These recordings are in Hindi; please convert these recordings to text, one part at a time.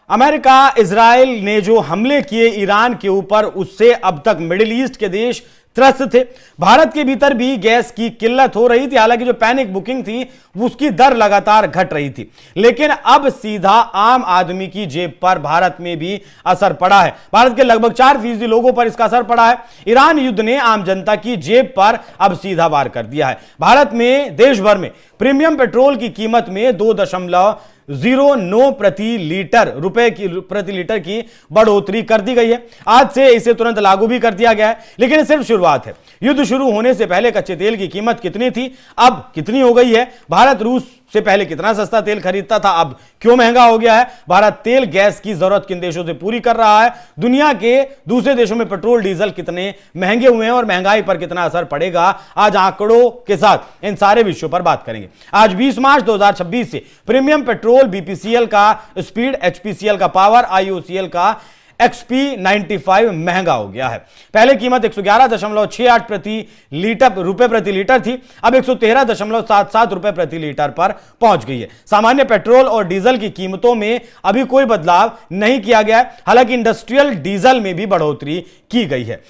अमेरिका इजराइल ने जो हमले किए ईरान के ऊपर, उससे अब तक मिडिल ईस्ट के देश त्रस्त थे। भारत के भीतर भी गैस की किल्लत हो रही थी। हालांकि जो पैनिक बुकिंग थी उसकी दर लगातार घट रही थी, लेकिन अब सीधा आम आदमी की जेब पर भारत में भी असर पड़ा है। भारत के लगभग 4% लोगों पर इसका असर पड़ा है। ईरान युद्ध ने आम जनता की जेब पर अब सीधा वार कर दिया है। भारत में देश भर में प्रीमियम पेट्रोल की कीमत में 2.09 प्रति लीटर की बढ़ोतरी कर दी गई है। आज से इसे तुरंत लागू भी कर दिया गया है, लेकिन सिर्फ शुरुआत है। युद्ध शुरू होने से पहले कच्चे तेल की कीमत कितनी थी, अब कितनी हो गई है? भारत रूस से पहले कितना सस्ता तेल खरीदता था, अब क्यों महंगा हो गया है? भारत तेल गैस की जरूरत किन देशों से पूरी कर रहा है? दुनिया के दूसरे देशों में पेट्रोल डीजल कितने महंगे हुए हैं और महंगाई पर कितना असर पड़ेगा? आज आंकड़ों के साथ इन सारे विषयों पर बात करेंगे। आज 20 मार्च 2026 से प्रीमियम पेट्रोल बीपीसीएल का स्पीड, एचपीसीएल का पावर, आईओसीएल का XP95 महंगा हो गया है। पहले कीमत 111.68 रुपए प्रति लीटर थी, अब 113.77 रुपए प्रति लीटर पर पहुंच गई है। सामान्य पेट्रोल और डीजल की कीमतों में अभी कोई बदलाव नहीं किया गया है। हालांकि इंडस्ट्रियल डीजल में भी बढ़ोतरी की गई है।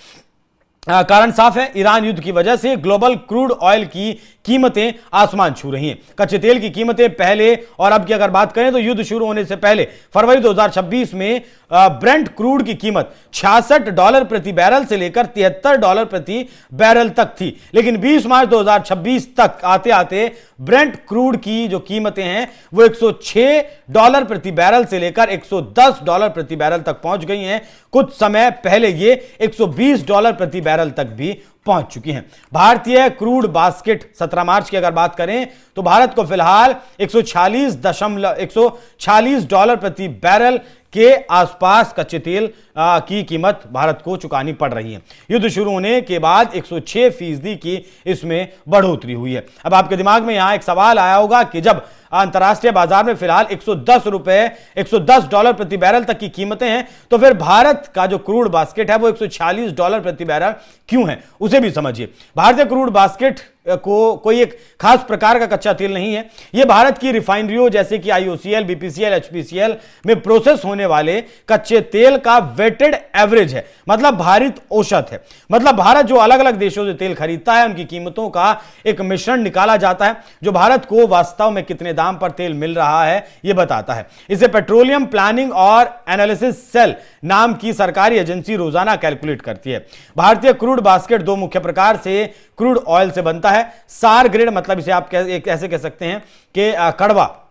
कारण साफ है, ईरान युद्ध की वजह से ग्लोबल क्रूड ऑयल की कीमतें आसमान छू रही हैं। कच्चे तेल की कीमतें पहले और अब की अगर बात करें तो युद्ध शुरू होने से पहले फरवरी 2026 में ब्रेंट क्रूड की कीमत $66 प्रति बैरल से लेकर $73 प्रति बैरल तक थी, लेकिन 20 मार्च 2026 तक आते आते ब्रेंट क्रूड की जो कीमतें हैं वो $106 प्रति बैरल से लेकर $110 प्रति बैरल तक पहुंच गई हैं। कुछ समय पहले ये $120 प्रति बैरल तक भी पहुंच चुकी हैं। भारतीय क्रूड बास्केट 17 मार्च की अगर बात करें तो भारत को फिलहाल $146 प्रति बैरल के आसपास कच्चे तेल की कीमत भारत को चुकानी पड़ रही है। युद्ध शुरू होने के बाद 106% की इसमें बढ़ोतरी हुई है। अब आपके दिमाग में यहां एक सवाल आया होगा कि जब अंतर्राष्ट्रीय बाजार में फिलहाल $110 प्रति बैरल तक की कीमतें हैं, तो फिर भारत का जो क्रूड बास्केट है वो $146 प्रति बैरल क्यों है, उसे भी समझिए। भारतीय क्रूड बास्केट को कोई एक खास प्रकार का कच्चा तेल नहीं है। यह भारत की रिफाइनरियों जैसे कि आईओसीएल, बीपीसीएल, एचपीसीएल में प्रोसेस होने वाले कच्चे तेल का वेटेड एवरेज है, मतलब भारित औसत है। मतलब भारत जो अलग अलग देशों से तेल खरीदता है उनकी कीमतों का एक मिश्रण निकाला जाता है, जो भारत को वास्तव में कितने दाम पर तेल मिल रहा है यह बताता है। इसे पेट्रोलियम प्लानिंग और एनालिसिस सेल नाम की सरकारी एजेंसी रोजाना कैलकुलेट करती है। भारतीय क्रूड बास्केट दो मुख्य प्रकार से क्रूड ऑयल से बनता है। सार ग्रेड, मतलब इसे आप ऐसे कह सकते हैं कि कड़वा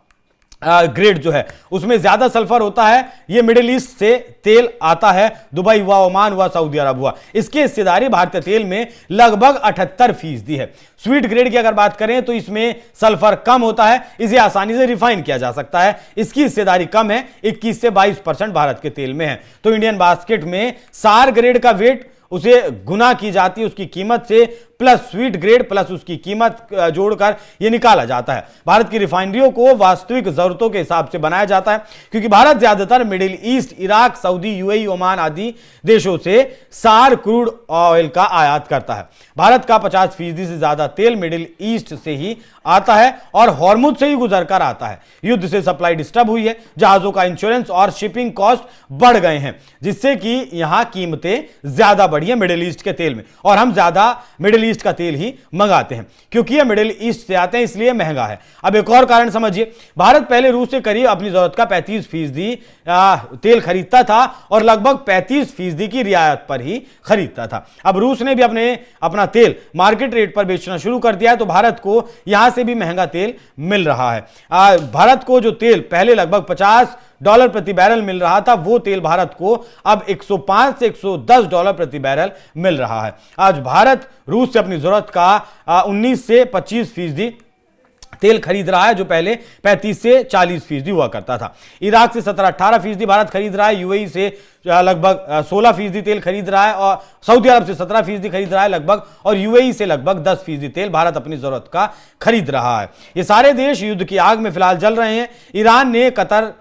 ग्रेड जो है उसमें ज्यादा सल्फर होता है। यह मिडिल ईस्ट से तेल आता है, दुबई हुआ, ओमान हुआ, सऊदी अरब हुआ। इसकी हिस्सेदारी भारतीय तेल में लगभग 78% है। स्वीट ग्रेड की अगर बात करें तो इसमें सल्फर कम होता है, इसे आसानी से रिफाइन किया जा सकता है। इसकी हिस्सेदारी कम है, 21 से 22% भारत के तेल में है। तो इंडियन बास्केट में सार ग्रेड का वेट उसे गुना की जाती है उसकी कीमत से, प्लस स्वीट ग्रेड प्लस उसकी कीमत जोड़कर यह निकाला जाता है। भारत की रिफाइनरियों को वास्तविक जरूरतों के हिसाब से बनाया जाता है, क्योंकि भारत ज्यादातर middle east, Iraq, Saudi, UAE, Oman आदि देशों से सार क्रूड ऑयल का आयात करता है। भारत का 50% से ज्यादा तेल मिडिल ईस्ट से ही आता है और हॉर्मुज से ही गुजर कर आता है। युद्ध से सप्लाई डिस्टर्ब हुई है, जहाजों का इंश्योरेंस और शिपिंग कॉस्ट बढ़ गए हैं, जिससे कि यहां कीमतें ज्यादा बढ़ी है मिडिल ईस्ट के तेल में, और हम ज्यादा मिडिल ईस्ट का तेल ही मंगाते हैं क्योंकि यह मिडिल ईस्ट से आते हैं, इसलिए महंगा है। अब एक और कारण समझिए, भारत पहले रूस से करीब अपनी जरूरत का 35% तेल खरीदता था और लगभग 35% की रियायत पर ही खरीदता था। अब रूस ने भी अपना तेल मार्केट रेट पर बेचना शुरू कर दिया है, तो भारत को यहां से भी महंगा तेल मिल रहा है। भारत को जो तेल पहले लगभग $50 प्रति बैरल मिल रहा था, वो तेल भारत को अब $105 से $110 प्रति बैरल मिल रहा है। आज भारत रूस से अपनी जरूरत का 19 से 25% तेल खरीद रहा है, जो पहले 35 से 40% हुआ करता था। इराक से 17-18% भारत खरीद रहा है, यूएई से लगभग 16% तेल खरीद रहा है, और सऊदी अरब से 17% खरीद रहा है लगभग, और यूएई से लगभग 10% तेल भारत अपनी जरूरत का खरीद रहा है। ये सारे देश युद्ध की आग में फिलहाल जल रहे हैं। ईरान ने कतर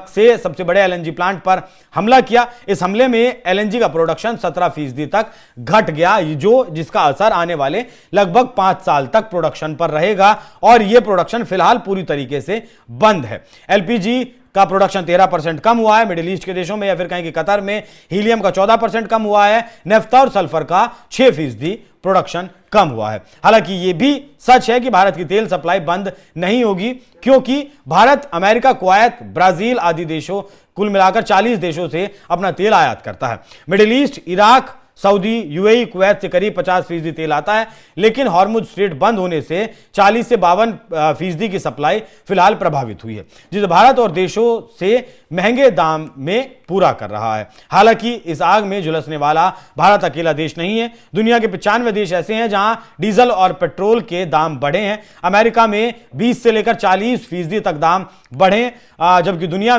से सबसे बड़े एलएनजी प्लांट पर हमला किया। इस हमले में एलएनजी का प्रोडक्शन 17% तक घट गया, जिसका असर आने वाले लगभग 5 साल तक प्रोडक्शन पर रहेगा, और यह प्रोडक्शन फिलहाल पूरी तरीके से बंद है। एलपीजी का प्रोडक्शन 13% कम हुआ है मिडिल ईस्ट के देशों में, या फिर कहें कि कतर में हीलियम का 14% कम हुआ है, नेफ्ता और सल्फर का 6% प्रोडक्शन कम हुआ है। हालांकि यह भी सच है कि भारत की तेल सप्लाई बंद नहीं होगी, क्योंकि भारत अमेरिका, कुवैत, ब्राजील आदि देशों, कुल मिलाकर 40 देशों से अपना तेल आयात करता है। Middle east, Iraq, Saudi, UAE, Kuwait से करीब 50% तेल आता है, लेकिन हॉर्मुज स्ट्रेट बंद होने से 40 से 52% की सप्लाई फिलहाल प्रभावित हुई है, जिसे भारत और देशों से महंगे दाम में पूरा कर रहा है। हालांकि इस आग में झुलसने वाला भारत अकेला देश नहीं है। दुनिया के 95 देश ऐसे हैं जहां डीजल और पेट्रोल के दाम बढ़े हैं। अमेरिका में 20 से लेकर 40% तक दाम बढ़े, जबकि दुनिया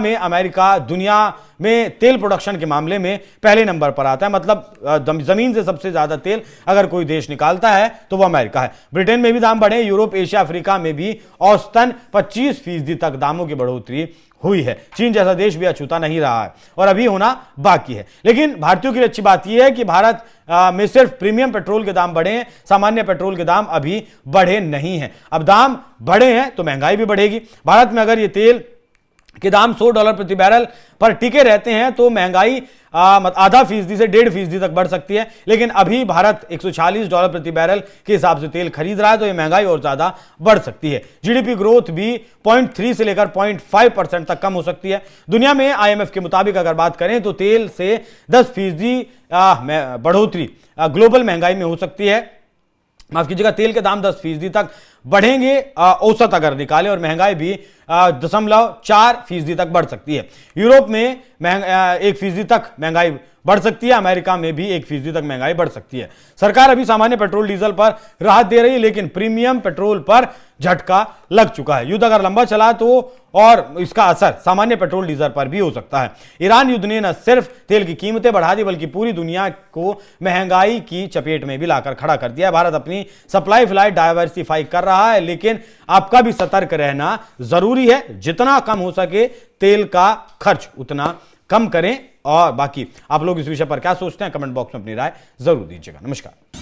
में तेल प्रोडक्शन के मामले में पहले नंबर पर आता है। मतलब जमीन से सबसे ज्यादा तेल अगर कोई देश निकालता है तो वो अमेरिका है। ब्रिटेन में भी दाम बढ़े, यूरोप, एशिया, अफ्रीका में भी औसतन 25% तक दामों की बढ़ोतरी हुई है। चीन जैसा देश भी अछूता नहीं रहा है और अभी होना बाकी है। लेकिन भारतीयों के लिए अच्छी बात यह है कि भारत में सिर्फ प्रीमियम पेट्रोल के दाम बढ़े हैं, सामान्य पेट्रोल के दाम अभी बढ़े नहीं हैं। अब दाम बढ़े हैं तो महंगाई भी बढ़ेगी। भारत में अगर ये तेल के दाम $100 प्रति बैरल पर टिके रहते हैं तो महंगाई आधा फीसदी से 1.5% तक बढ़ सकती है। लेकिन अभी भारत $146 प्रति बैरल के हिसाब से तेल खरीद रहा है, तो यह महंगाई और ज्यादा बढ़ सकती है। जीडीपी ग्रोथ भी 0.3 से लेकर 0.5% तक कम हो सकती है। दुनिया में आईएमएफ के मुताबिक अगर बात करें तो तेल से 10% बढ़ोतरी ग्लोबल महंगाई में हो सकती है। माफ कीजिएगा, तेल के दाम 10% तक बढ़ेंगे औसत अगर निकालें, और महंगाई भी 0.4% तक बढ़ सकती है। यूरोप में 1% तक महंगाई बढ़ सकती है, अमेरिका में भी 1% तक महंगाई बढ़ सकती है। सरकार अभी सामान्य पेट्रोल डीजल पर राहत दे रही है, लेकिन प्रीमियम पेट्रोल पर झटका लग चुका है। युद्ध अगर लंबा चला तो और इसका असर सामान्य पेट्रोल डीजल पर भी हो सकता है। ईरान युद्ध ने न सिर्फ तेल की कीमतें बढ़ा दी, बल्कि पूरी दुनिया को महंगाई की चपेट में भी लाकर खड़ा कर दिया। भारत अपनी सप्लाई फिलहाल डाइवर्सिफाई कर रहा है, लेकिन आपका भी सतर्क रहना जरूरी है। जितना कम हो सके तेल का खर्च उतना कम करें। और बाकी आप लोग इस विषय पर क्या सोचते हैं, कमेंट बॉक्स में अपनी राय जरूर दीजिएगा। नमस्कार।